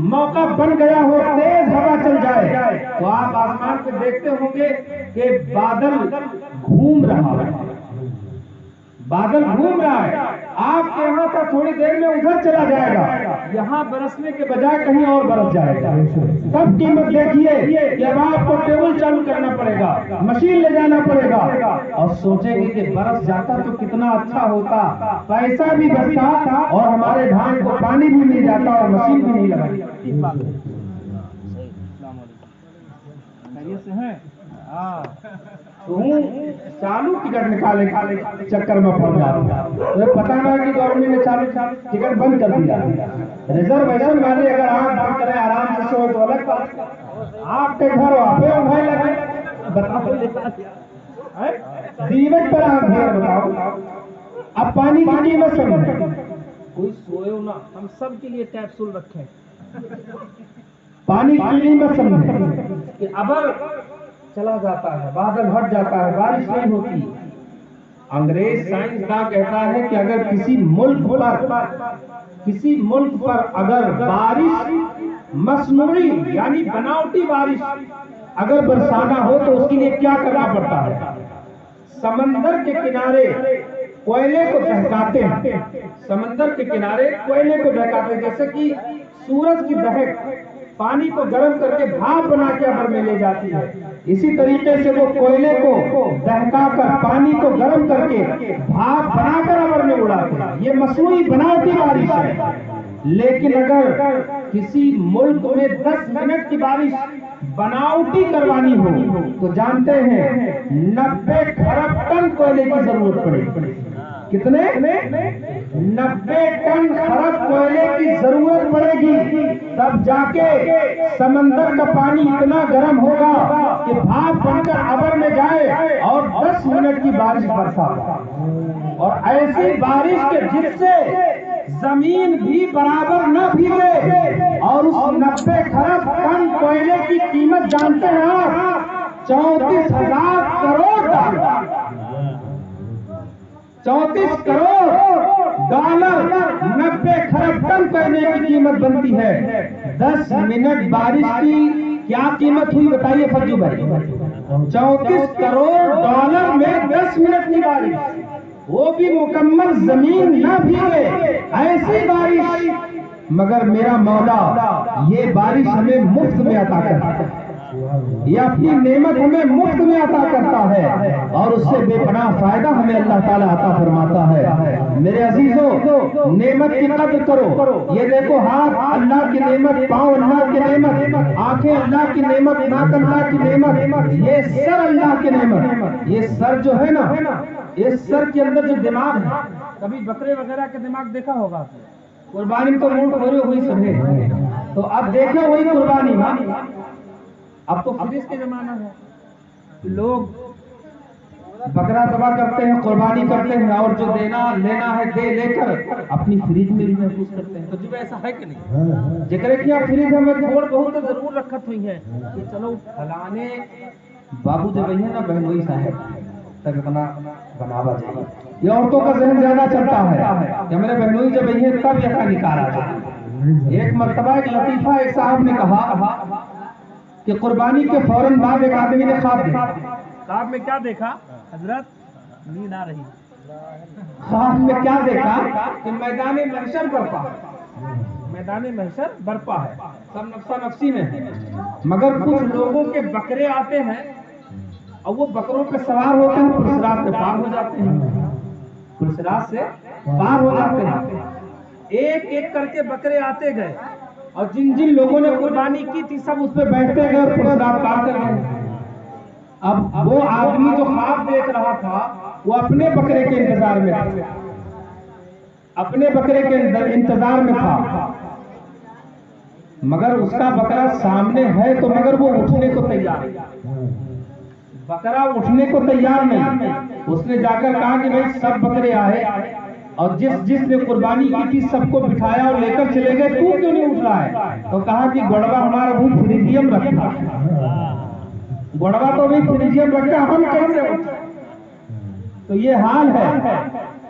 موقع بن گیا ہو، تیز ہوا چل جائے تو آپ آسمان پہ دیکھتے ہوں گے کہ بادل گھوم رہا ہے، آپ کے یہاں کا تھوڑی دیر میں ادھر چلا جائے گا، یہاں برسنے کے بجائے کہیں اور برس جائے گا۔ تب قیمت دیکھیے کہ اب آپ کو ٹیبل چالو کرنا پڑے گا، مشین لے جانا پڑے گا، اور سوچیں گے کہ برس جاتا تو کتنا اچھا ہوتا، پیسہ بھی بچتا اور ہمارے دھان کو پانی بھی مل جاتا اور مشین بھی نہیں لگاتی۔ چالو ٹکٹ نکالے چکر میں پڑ جاتا، پتہ نہ کہ گورنمنٹ نے چالو ٹکٹ بند کر دیا۔ ریزرویشن والے اگر آپ بند کریں آرام سے سو تو الگ بات، آپ کے گھر واپے اٹھائے لگے، دیوت پر آپ گھر بتاؤ۔ اب پانی کی قیمت سمجھیں، کوئی سوئے ہو نا، ہم سب کے لیے کیپسول رکھیں، پانی کی قیمت سمجھیں کہ ابر چلا جاتا ہے، بادل ہٹ جاتا ہے، بارش نہیں ہوتی۔ انگریز سائنسداں کہتا ہے کہ اگر کسی ملک پر اگر بارش مصنوعی یعنی بناوٹی بارش اگر برسانا ہو تو اس کے لیے کیا کرنا پڑتا ہے؟ سمندر کے کنارے کوئلے کو دہکاتے ہیں، جیسے کہ سورج کی دہک پانی کو گرم کر کے بھاپ بنا کے ابر میں لے جاتی ہے، اسی طریقے سے وہ کوئلے کو دہکا کر پانی کو گرم کر کے بھاپ بنا کر ابر میں اڑاتے ہیں۔ یہ مصنوعی بناوٹی بارش ہے، لیکن اگر کسی ملک میں 10 منٹ کی بارش بناوٹی کروانی ہو تو جانتے ہیں 90 کھرب ٹن کوئلے کی ضرورت پڑے گی۔ کتنے؟ 90 ٹن کھرب کوئلے کی ضرورت پڑے گی، تب جا کے سمندر کا پانی اتنا گرم ہوگا کہ بھاپ بن کر ابر میں جائے اور 10 منٹ کی بارش برسا، اور ایسی بارش کے جس سے زمین بھی برابر نہ بھیگے، اور اس 90 کھرب ٹن کوئلے کی قیمت جانتے ہیں آپ؟ 34,000 کروڑ ڈالر، 34 کروڑ ڈالر 90 کھرب ٹن کوئلے کی قیمت بنتی ہے۔ 10 منٹ بارش کی کیا قیمت ہوئی بتائیے فجو بھائی؟ 34 کروڑ ڈالر میں 10 منٹ کی بارش، وہ بھی مکمل زمین نہ بھیگے، ایسی بارش۔ مگر میرا مولا یہ بارش ہمیں مفت میں عطا کرتا ہے، یہ اپنی نعمت ہمیں مفت میں عطا کرتا ہے، اور اس سے بے پناہ فائدہ ہمیں اللہ تعالیٰ عطا فرماتا ہے۔ میرے عزیزوں، نعمت کی قدر کرو۔ یہ دیکھو، ہاتھ اللہ کی نعمت، پاؤں اللہ کی نعمت، آنکھیں اللہ کی نعمت، ناک اللہ کی نعمت، یہ سر اللہ کی نعمت۔ یہ سر جو ہے نا، اس سر کے اندر جو دماغ ہے، کبھی بکرے وغیرہ کے دماغ دیکھا ہوگا، قربانی تو منہ کھولے ہوئی سب ہے، تو اب دیکھیں وہی قربانی اب تو فریج کے زمانہ ہے، لوگ بکرا ذبح کرتے ہیں، قربانی کرتے ہیں، اور جو دینا لینا ہے دے لے کر اپنی فریج میں بھی محفوظ کرتے ہیں. تو ایسا ہے کہ نہیں؟ جکرے کیا فریج میں تھوڑ بہت تو ضرور رکھت ہوئی ہیں کہ چلو فلانے بابو جو بھائی ہے نا بہنوئی صاحب تک اتنا بناوا جائے. یہ عورتوں کا ذہن زیادہ چلتا ہے کہ میرے بہنوئی جو بھائی ہے تب یہ نکالا جائے. ایک مرتبہ ایک لطیفہ ایک صاحب نے کہا کہ قربانی کے فوراً بعد ایک آدمی نے خواب دیکھا. خواب میں کیا دیکھا حضرت؟ نیند آ رہی. خواب میں کیا دیکھا کہ میدان محشر برپا ہے. میدان محشر برپا ہے، سب نفسا نفسی میں ہے، مگر کچھ لوگوں کے بکرے آتے ہیں اور وہ بکروں پہ سوار ہوتے ہیں، پرسرات سے پار ہو جاتے ہیں. پرسرات سے پار ہو جاتے ہیں. ایک ایک کر کے بکرے آتے گئے اور جن جن لوگوں نے قربانی کی تھی سب اس پہ بیٹھتے گئے اور پرسرات پار کر گئے. اب وہ آدمی جو خواب دیکھ رہا تھا وہ اپنے بکرے کے انتظار میں تھا، اپنے بکرے کے انتظار میں تھا، مگر اس کا بکرا سامنے ہے تو مگر وہ اٹھنے کو تیار نہیں. بکرا اٹھنے کو تیار نہیں. اس نے جا کر کہا کہ بھائی سب بکرے آئے اور جس نے قربانی کی تھی سب کو بٹھایا اور لے کر چلے گئے، تو کیوں نہیں اٹھ رہا ہے؟ تو کہا کہ گڑوا ہمارا وہ فریزیم رکھا، گڑوا تو بھی فریزیم رکھا، ہم کیسے اٹھے؟ تو یہ حال ہے.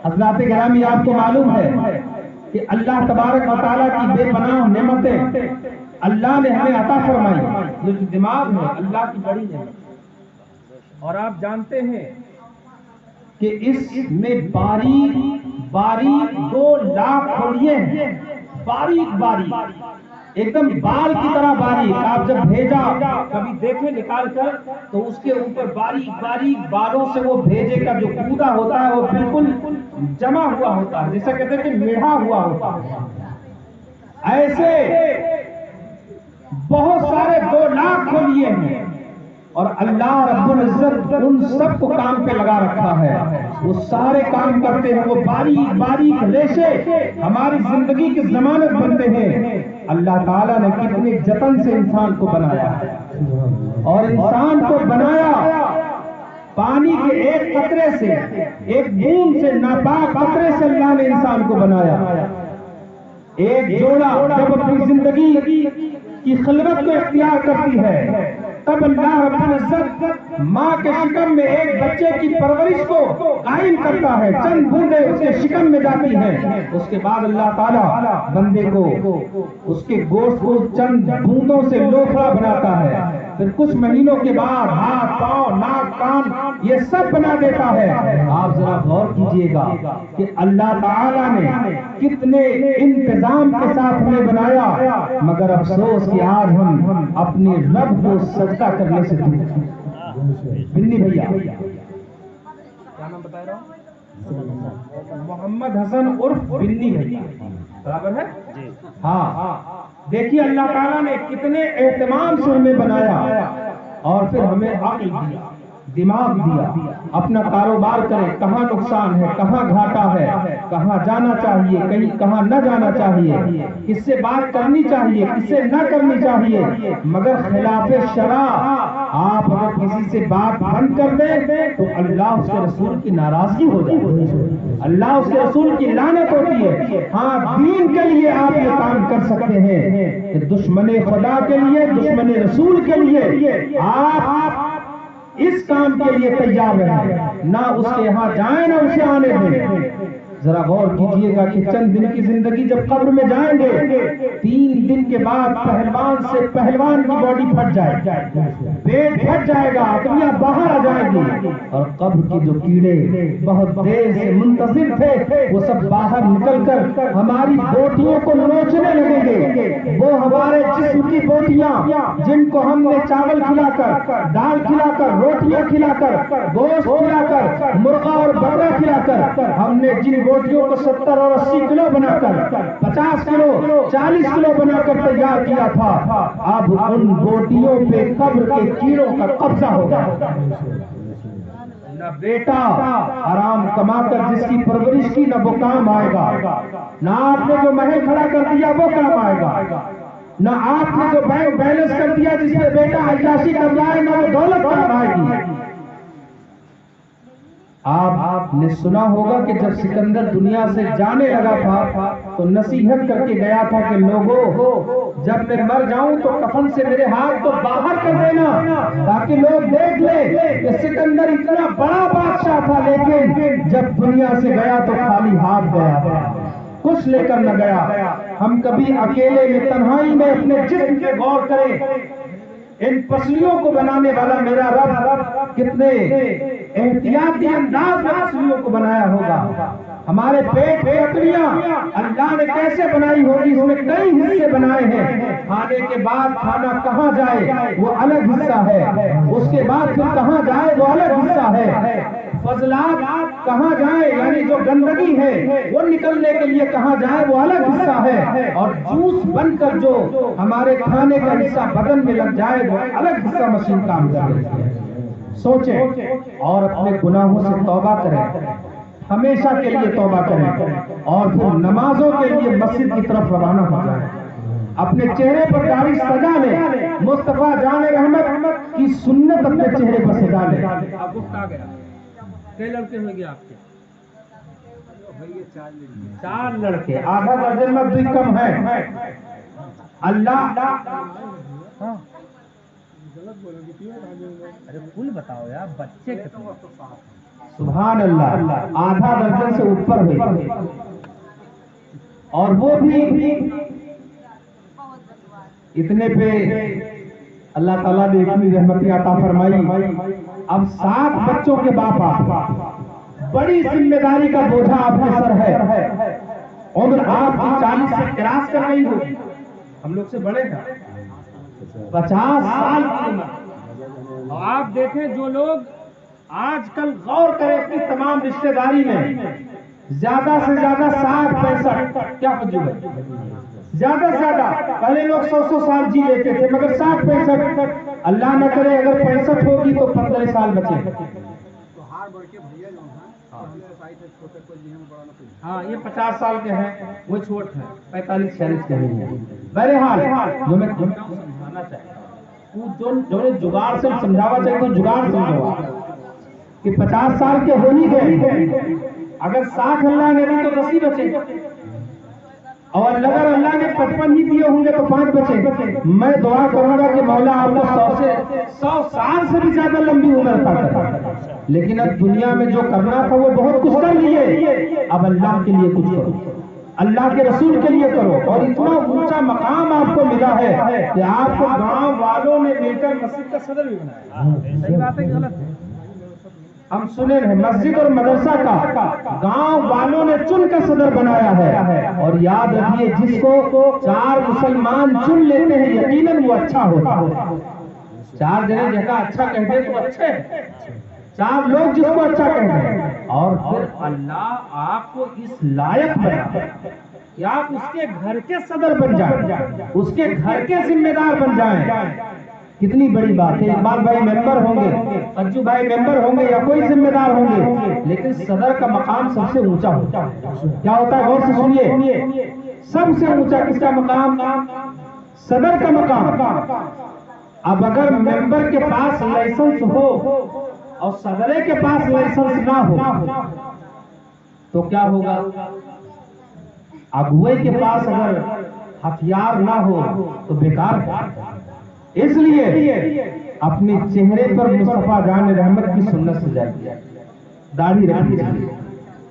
حضرات گرامی آپ کو معلوم ہے کہ اللہ تبارک و تعالیٰ کی بے پناہ نعمتیں اللہ نے ہمیں عطا فرمائی. جو دماغ ہے اللہ کی بڑی نعمت، اور آپ جانتے ہیں کہ اس میں باریک باریک 2 لاکھ کھوڑیے ہیں. باریک باریک ایک دم بال کی طرح باریک. آپ جب بھیجا کبھی دیکھیں نکال کر تو اس کے اوپر باریک باریک بالوں سے وہ بھیجے کا جو کودا ہوتا ہے وہ بالکل جمع ہوا ہوتا ہے، جیسا کہتے ہیں کہ میڑھا ہوا ہوتا ہے. ایسے بہت سارے 2 لاکھ کھولیے ہیں اور اللہ رب العزت ان سب کو کام پہ لگا رکھا ہے. وہ سارے کام کرتے ہیں، وہ باریک باریک ریشے ہماری زندگی کی ضمانت بنتے ہیں. اللہ تعالیٰ نے کتنے جتن سے انسان کو بنایا اور انسان کو بنایا پانی کے ایک قطرے سے، ایک بوند سے، ناپاک قطرے سے اللہ نے انسان کو بنایا. ایک جوڑا جب اپنی زندگی کی خلوت کو اختیار کرتی ہے تب اللہ رب العزت ماں کے شکم میں ایک بچے کی پرورش کو قائم کرتا ہے. چند بوندیں اس کے شکم میں جاتی ہیں، اس کے بعد اللہ تعالیٰ بندے کو اس کے گوشت کو چند بوندوں سے لوتھڑا بناتا ہے. پھر کچھ مہینوں کے بعد ہاتھ، پاؤں، ناک، کان یہ سب بنا دیتا ہے. آپ ذرا غور کیجئے گا کہ اللہ تعالیٰ نے کتنے انتظام کے ساتھ ہمیں بنایا، مگر افسوس کہ آج ہم اپنے رب کو سجدہ کرنے سے دور ہیں. بنی بھیا کیا نام بتا رہا ہوں؟ محمد حسن عرف بنی بھیا، برابر ہے؟ ہاں. دیکھیے اللہ تعالیٰ نے کتنے اہتمام سے ہمیں بنایا اور پھر ہمیں عقل دیا، دماغ دیا. اپنا کاروبار کرے، کہاں نقصان ہے، کہاں گھاٹا ہے، کہاں جانا چاہیے، کہیں کہاں نہ جانا چاہیے، کس سے بات کرنی چاہیے، کس سے نہ کرنی چاہیے. مگر خلاف شرع آپ اگر کسی سے بات بند کر دیں تو اللہ اس کے رسول کی ناراضگی ہو جائے، اللہ اس کے رسول کی لعنت ہوتی ہے. ہاں دین کے لیے آپ یہ کام کر سکتے ہیں کہ دشمن خدا کے لیے، دشمن رسول کے لیے آپ اس کام کے لیے تیار رہیں، نہ اس کے یہاں جائیں نہ اسے آنے دیں. ذرا غور کیجئے گا کہ چند دن کی زندگی جب قبر میں جائیں گے 3 دن کے بعد پہلوان سے پہلوان کی باڈی پھٹ جائے گی، پیٹ پھٹ جائے گا، دنیا باہر آ جائے گی اور قبر کی جو کیڑے بہت دیر سے منتظر تھے وہ سب باہر نکل کر ہماری بوٹیوں کو نوچنے لگیں گے. وہ ہمارے جسم کی بوٹیاں جن کو ہم نے چاول کھلا کر، دال کھلا کر، روٹیاں کھلا کر، گوشت کھلا کر، مرغا اور بکرا کھلا کر ہم نے جن بوٹیوں کو 70 اور 80 کلو بنا کر، 50 کلو، 40 کلو بنا کر تیار کیا تھا، اب ان بوٹیوں پہ قبر کے کیڑوں کا قبضہ ہوگا. نہ بیٹا حرام کما کر جس کی پرورش کی نہ وہ کام آئے گا، نہ آپ نے جو محل کھڑا کر دیا وہ کام آئے گا، نہ آپ نے جو بینک بیلنس کر دیا جس میں بیٹا عیاشی کر جائے نہ وہ دولت کام آئے گی. آپ نے سنا ہوگا کہ جب سکندر دنیا سے جانے لگا تھا تو نصیحت کر کے گیا تھا کہ لوگوں جب میں مر جاؤں تو کفن سے میرے ہاتھ کو باہر کر دینا تاکہ لوگ دیکھ لیں کہ سکندر اتنا بڑا بادشاہ تھا، لیکن جب دنیا سے گیا تو خالی ہاتھ گیا، کچھ لے کر نہ گیا۔ ہم کبھی اکیلے میں تنہائی میں اپنے جسم پہ غور کریں، ان پسلیوں کو بنانے والا میرا رب کتنے احتیاطی انداز میں پسلیوں کو بنایا ہوگا، ہمارے پیٹ کی پسلیاں اللہ نے کیسے بنائی ہوگی، اس میں کئی حصے بنائے ہیں۔ کھانے کے بعد کھانا کہاں جائے وہ الگ حصہ ہے، اس کے بعد پھر کہاں جائے وہ الگ حصہ ہے، فضلات کہاں جائے یعنی جو گندگی ہے وہ نکلنے کے لیے کہاں جائے وہ الگ حصہ ہے، اور جوس بن کر جو ہمارے کھانے کا حصہ بدن میں لگ جائے وہ الگ حصہ مشین کام کر رہی ہے۔ سوچیں اور اپنے گناہوں سے توبہ کریں، ہمیشہ کے لیے توبہ کریں، اور پھر نمازوں کے لیے مسجد کی طرف روانہ ہو جائیں، اپنے چہرے پر داڑھی سجا لیں، مصطفیٰ جان رحمت کی سنت اپنے چہرے پر سجا لیں۔ آپ وقت آ گیا، کئی لڑکے ہوئے گے آپ کے؟ 4 لڑکے، آدھا درجن میں بھی کم ہے۔ اللہ ارے کل بتاؤ یار، بچے کتنے؟ سبحان اللہ، آدھا درجن سے اوپر ہوئی، اور وہ بھی اتنے پہ اللہ تعالیٰ نے اتنی رحمتیں عطا فرمائی۔ اب 7 بچوں کے باپ آپ، بڑی ذمہ داری کا بوجھا آپ کے سر ہے، عمر آپ کی 40 سے کراس کر رہی ہو، ہم لوگ سے بڑے ہیں، 50 سال کی عمر، اور آپ دیکھیں جو لوگ آج کل غور کریں اپنی تمام رشتہ داری میں، زیادہ سے زیادہ 60-65 کیا وجوہ ہے، زیادہ سے زیادہ پہلے لوگ 100 سال جی لیتے تھے، مگر 60-65 اللہ نہ کرے اگر 65 ہوگی تو 15 سال بچے۔ ہاں یہ 50 سال کے ہیں، وہ چھوٹ ہیں، 45-46 کے ہیں۔ بہرحال جو میں سمجھانا چاہتا ہوں، جو نے جگاڑ سے سمجھاوا چاہیے تو جگاڑ سمجھوا کہ 50 سال کے ہو ہی گئے، اگر 60 اللہ نے دی تو 10 ہی بچے، اور اگر اللہ نے 55 ہی دیے ہوں گے تو 5 بچے۔ میں دعا کروں گا کہ مولا آپ کو 100 سال سے بھی زیادہ لمبی عمر عطا کرے، لیکن اب دنیا میں جو کرنا تھا وہ بہت کچھ کر لیے، اب اللہ کے لیے کچھ کرو، اللہ کے رسول کے لیے کرو، اور اتنا اونچا مقام آپ کو ملا ہے کہ آپ کو گاؤں والوں نے مل کر مسجد کا صدر بھی بنایا۔ صحیح بات ہے کہ غلط ہے؟ ہم سنے ہیں مسجد اور مدرسہ کا گاؤں والوں نے چن کر صدر بنایا ہے، اور یاد رکھیے جس کو 4 مسلمان چن لیتے ہیں یقیناً وہ اچھا ہوتا ہے۔ 4 جنے جگہ اچھا کہتے تو اچھے، 4 لوگ جس کو اچھا کہتے ہیں، اور پھر اللہ آپ کو اس لائق بنا کہ آپ اس کے گھر کے صدر بن جائیں، اس کے گھر کے ذمہ دار بن جائیں۔ کتنی بڑی بات ہے، اقبال بھائی ممبر ہوں گے، اجو بھائی ممبر ہوں گے یا کوئی ذمہ دار ہوں گے، لیکن صدر کا مقام سب سے اونچا ہوتا ہے۔ کیا ہوتا ہے غور سے سنیے، سب سے اونچا کس کا مقام؟ صدر کا مقام۔ اب اگر ممبر کے پاس لائسنس ہو اور صدرے کے پاس لائسنس نہ ہو تو کیا ہوگا؟ اگوے کے پاس اگر ہتھیار نہ ہو تو بیکار ہے۔ اس لیے اپنے چہرے پر مصطفیٰ جان رحمت کی سنت سے جائیے، داڑھی رکھیے،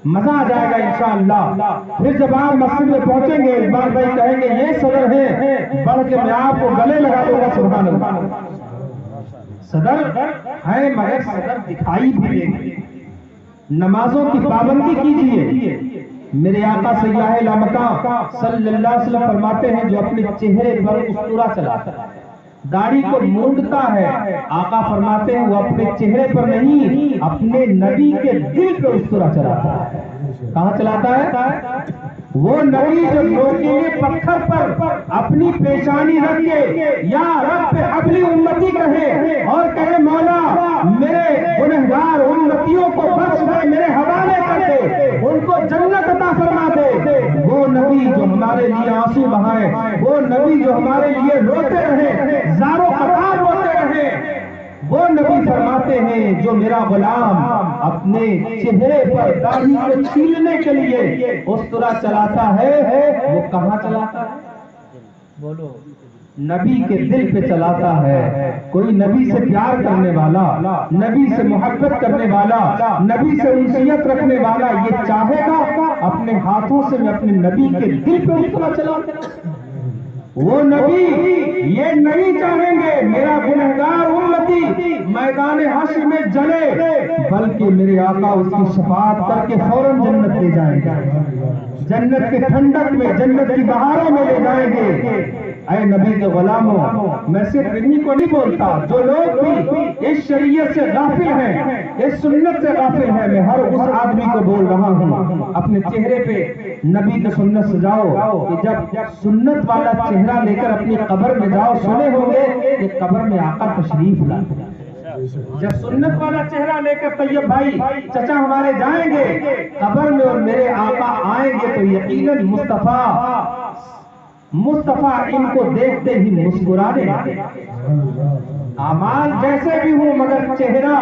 مزہ آ جائے گا انشاءاللہ۔ پھر جب آپ مسجد میں پہنچیں گے اقبال بھائی کہیں گے یہ صدر ہے، بڑھ کے میں آپ کو گلے لگا دوں گا۔ سبحان اللہ، صدر ہے مگر صدر دکھائی بھی دے گی۔ نمازوں کی پابندی کیجیے، میرے آقا سیاح لامکاں صلی اللہ علیہ وسلم فرماتے ہیں جو اپنے چہرے پر اسطورہ چلاتا ہے، داڑھی کو مونڈتا ہے، آقا فرماتے ہیں وہ اپنے چہرے پر نہیں اپنے نبی کے دل پہ اسطورہ چلاتا ہے۔ کہاں چلاتا ہے؟ وہ نبی جو نوکیلے پتھر پر اپنی پیشانی رکھ کے یا رب حبلی امتی کہے اور کہے مولا میرے گنہگار امتیوں کو بخش دے، میرے حوالے کر دے، ان کو جنت عطا فرما دے، وہ نبی جو ہمارے لیے آنسو بہائے، وہ نبی جو ہمارے لیے روتے رہے، زاروں قطار روتے رہے، وہ نبی فرماتے ہیں جو میرا غلام اپنے چہرے پر داڑھی کو چھیلنے کے لیے استرا چلاتا ہے وہ کہاں چلاتا ہے؟ بولو، نبی کے دل پہ چلاتا ہے۔ کوئی نبی سے پیار کرنے والا، نبی سے محبت کرنے والا، نبی سے انسیت رکھنے والا یہ چاہے گا اپنے ہاتھوں سے میں اپنے نبی کے دل پہ استرا چلاتا؟ وہ نبی یہ نہیں چاہیں گے میرا گنہگار امتی میدان حشر میں جلے، بلکہ میرے آقا اس کی شفاعت کر کے فوراً جنت لے جائیں گے، جنت کے ٹھنڈک میں، جنت کی بہاروں میں لے جائیں گے۔ اے نبی کے غلاموں، میں صرف انہی کو نہیں بولتا، جو لوگ بھی اس شریعت سے غافل ہیں، اس سنت سے غافل ہیں، میں ہر اس آدمی کو بول رہا ہوں اپنے چہرے پہ نبی کی سنت سجاؤ کہ جب سنت والا چہرہ لے کر اپنی قبر میں جاؤ، سنے ہوں گے کہ قبر میں آقا تشریف لاتے ہیں۔ جب سنت والا چہرہ لے کر طیب بھائی چچا ہمارے جائیں گے قبر میں اور میرے آقا آئیں گے تو یقیناً مصطفیٰ ان کو دیکھتے ہی مسکرانے لگے۔ اعمال جیسے بھی ہوں مگر چہرہ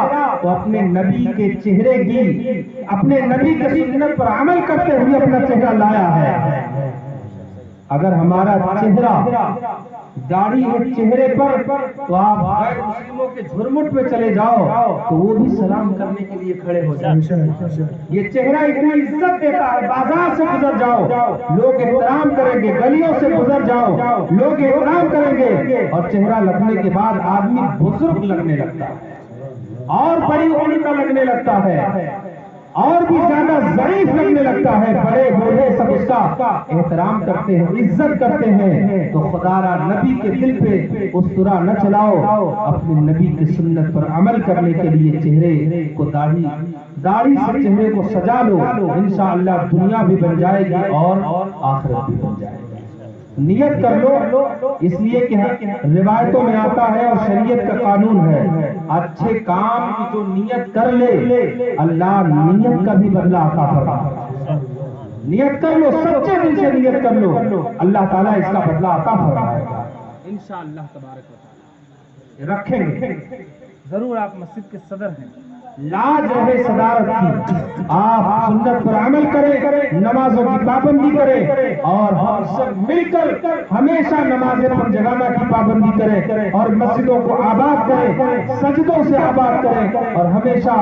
تو اپنے نبی کے چہرے کی، اپنے نبی کے سنت پر عمل کرتے ہوئے اپنا چہرہ لایا ہے۔ اگر ہمارا چہرہ داڑھی ہے چہرے پر تو آپ غیر مسلموں کے جھرمٹ پہ چلے جاؤ تو وہ بھی سلام کرنے کے لیے کھڑے ہو جائیں۔ یہ چہرہ اتنی عزت دیتا ہے، بازار سے گزر جاؤ لوگ احترام کریں گے، گلیوں سے گزر جاؤ لوگ احترام کریں گے، اور چہرہ لگنے کے بعد آدمی بزرگ لگنے لگتا ہے اور بڑی عمر کا لگنے لگتا ہے اور بھی زیادہ ضعیف لگنے لگتا ہے۔ بڑے بوڑھے سب اس کا احترام کرتے ہیں، عزت کرتے ہیں۔ تو خدا را نبی کے دل پہ استرا نہ چلاؤ، اپنے نبی کی سنت پر عمل کرنے کے لیے چہرے کو داڑھی سے چہرے کو سجا لو، انشاءاللہ دنیا بھی بن جائے گی اور آخرت بھی بن جائے گی۔ نیت کر لو، اس لیے کہ روایتوں میں آتا ہے اور شریعت کا قانون ہے، اچھے کام کی جو نیت کر لے اللہ نیت کا بھی بدلہ عطا فرمائے۔ نیت کر لو، سچے دل سے نیت کر لو، اللہ تعالیٰ اس کا بدلہ عطا فرمائے گا انشاءاللہ تبارک و تعالی۔ رکھیں گے ضرور، آپ مسجد کے صدر ہیں، لاج رہے صدارت کی، آپ سنت پر عمل کریں، نمازوں کی پابندی کریں، اور ہم سب مل کر ہمیشہ نمازیں ہم جگانا کی پابندی کریں اور مسجدوں کو آباد کریں، سجدوں سے آباد کریں اور ہمیشہ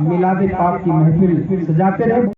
میلاد پاک کی محفل سجاتے رہیں۔